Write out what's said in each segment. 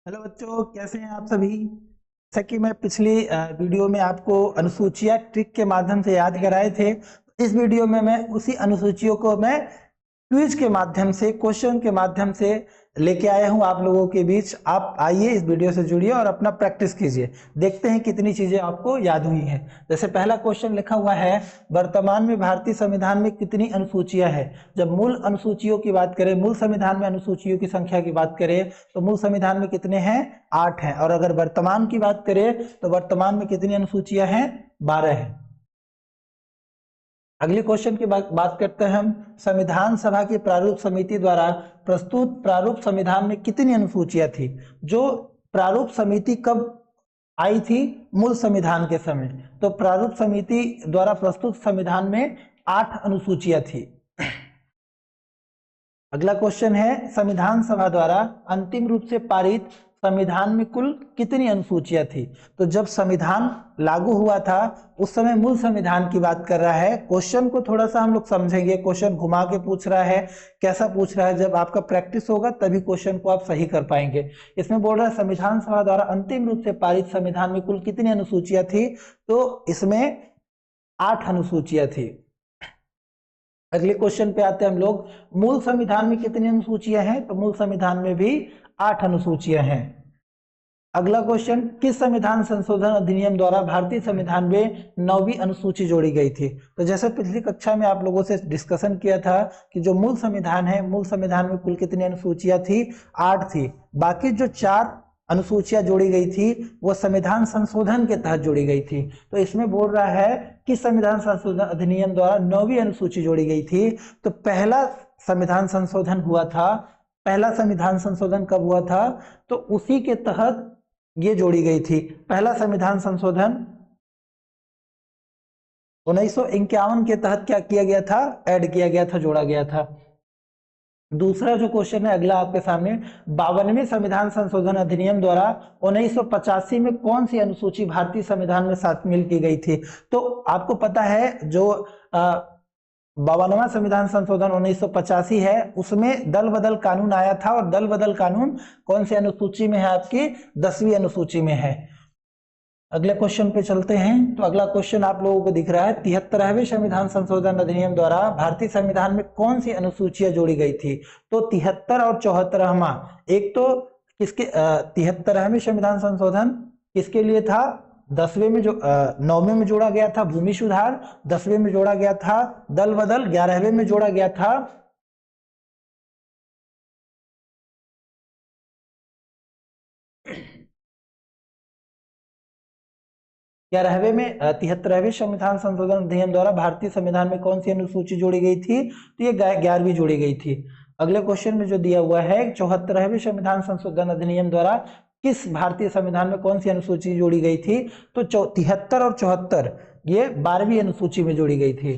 Hello बच्चों, कैसे हैं आप सभी। जैसा कि मैं पिछली वीडियो में आपको अनुसूचियां ट्रिक के माध्यम से याद कराए थे, इस वीडियो में मैं उसी अनुसूचियों को मैं क्विज के माध्यम से, क्वेश्चन के माध्यम से लेके आया हूं आप लोगों के बीच। आप आइए इस वीडियो से जुड़िए और अपना प्रैक्टिस कीजिए। देखते हैं कितनी चीजें आपको याद हुई हैं। जैसे पहला क्वेश्चन लिखा हुआ है, वर्तमान में भारतीय संविधान में कितनी अनुसूचियां हैं। जब मूल अनुसूचियों की बात करें, मूल संविधान में अनुसूचियों की संख्या की बात करें तो मूल संविधान में कितने हैं? 8 हैं। और अगर वर्तमान की बात करें तो वर्तमान में कितनी अनुसूचियां हैं? 12 हैं। अगले क्वेश्चन की बात करते हैं हम। संविधान सभा की प्रारूप समिति द्वारा प्रस्तुत प्रारूप संविधान में कितनी अनुसूचियां थी। जो प्रारूप समिति कब आई थी? मूल संविधान के समय। तो प्रारूप समिति द्वारा प्रस्तुत संविधान में 8 अनुसूचियां थी। अगला क्वेश्चन है, संविधान सभा द्वारा अंतिम रूप से पारित संविधान में कुल कितनी अनुसूचियां थी। तो जब संविधान लागू हुआ था उस समय मूल संविधान की बात कर रहा है। क्वेश्चन को थोड़ा सा हम लोग समझेंगे। क्वेश्चन घुमा के पूछ रहा है। कैसा पूछ रहा है? जब आपका प्रैक्टिस होगा तभी क्वेश्चन को आप सही कर पाएंगे। इसमें बोल रहा है संविधान सभा द्वारा अंतिम रूप से पारित संविधान में कुल कितनी अनुसूचियां थी। तो इसमें 8 अनुसूचियां थी। अगले क्वेश्चन पे आते हैं हम लोग। मूल संविधान में कितनी अनुसूचियां हैं? तो मूल संविधान में भी 8 अनुसूचियां हैं। अगला क्वेश्चन, किस संविधान संशोधन अधिनियम द्वारा भारतीय संविधान में 9वीं अनुसूची जोड़ी गई थी। तो जैसे पिछली कक्षा में आप लोगों से डिस्कशन किया था कि जो मूल संविधान है, मूल संविधान में कुल कितनी अनुसूचियां थी? 8 थी। बाकी जो 4 अनुसूचियां जोड़ी गई थी वो संविधान संशोधन के तहत जोड़ी गई थी। तो इसमें बोल रहा है कि संविधान संशोधन अधिनियम द्वारा 9वीं अनुसूची जोड़ी गई थी। तो पहला संविधान संशोधन हुआ था। पहला संविधान संशोधन कब हुआ था? तो उसी के तहत ये जोड़ी गई थी। पहला संविधान संशोधन 1951 के तहत क्या किया गया था? ऐड किया गया था, जोड़ा गया था। दूसरा जो क्वेश्चन है अगला आपके सामने, 52वें संविधान संशोधन अधिनियम द्वारा 1985 में कौन सी अनुसूची भारतीय संविधान में शामिल की गई थी। तो आपको पता है जो 52वां संविधान संशोधन 1985 है, उसमें दल बदल कानून आया था। और दल बदल कानून कौन सी अनुसूची में है? आपकी 10वीं अनुसूची में है। अगले क्वेश्चन पे चलते हैं। तो अगला क्वेश्चन आप लोगों को दिख रहा है, 73वें संविधान संशोधन अधिनियम द्वारा भारतीय संविधान में कौन सी अनुसूचियां जोड़ी गई थी। तो 73 और 74वां, एक तो किसके 73वें संविधान संशोधन किसके लिए था? 10वें में जो 9वें में जोड़ा गया था भूमि सुधार, 10वें में जोड़ा गया था दल बदल, 11वें में जोड़ा गया था 11वें में 73वें संविधान संशोधन अधिनियम द्वारा भारतीय संविधान में कौन सी अनुसूची जोड़ी गई थी। तो ये 11वीं जोड़ी गई थी। अगले क्वेश्चन में जो दिया हुआ है, 74वें संविधान संशोधन अधिनियम द्वारा किस भारतीय संविधान में कौन सी अनुसूची जोड़ी गई थी। तो 73 और 74 ये 12वीं अनुसूची में जोड़ी गई थी।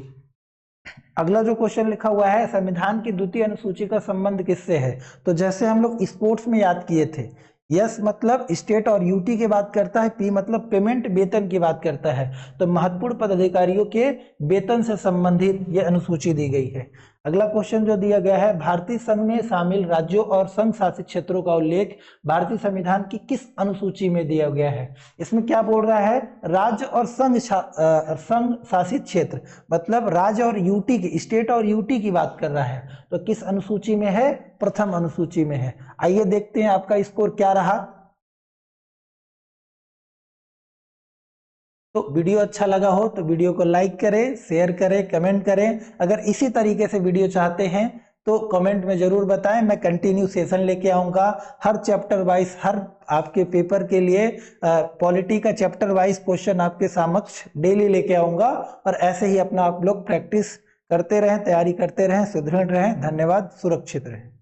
अगला जो क्वेश्चन लिखा हुआ है, संविधान की द्वितीय अनुसूची का संबंध किससे है। तो जैसे हम लोग स्पोर्ट्स में याद किए थे, यस मतलब स्टेट और यूटी की बात करता है, पी मतलब पेमेंट, वेतन की बात करता है। तो महत्वपूर्ण पदाधिकारियों के वेतन से संबंधित यह अनुसूची दी गई है। अगला क्वेश्चन जो दिया गया है, भारतीय संघ में शामिल राज्यों और संघ शासित क्षेत्रों का उल्लेख भारतीय संविधान की किस अनुसूची में दिया गया है। इसमें क्या बोल रहा है? राज्य और संघ शासित क्षेत्र, मतलब राज्य और यूटी की, स्टेट और यूटी की बात कर रहा है। तो किस अनुसूची में है? प्रथम अनुसूची में है। आइए देखते हैं आपका स्कोर क्या रहा। तो वीडियो अच्छा लगा हो तो वीडियो को लाइक करें, शेयर करें, कमेंट करें। अगर इसी तरीके से वीडियो चाहते हैं तो कमेंट में जरूर बताएं। मैं कंटिन्यू सेशन लेके आऊंगा हर चैप्टर वाइज, हर आपके पेपर के लिए पॉलिटी का चैप्टर वाइज क्वेश्चन आपके समक्ष डेली लेके आऊंगा। और ऐसे ही अपना आप लोग प्रैक्टिस करते रहें, तैयारी करते रहें, सुदृढ़ रहें। धन्यवाद। सुरक्षित रहें।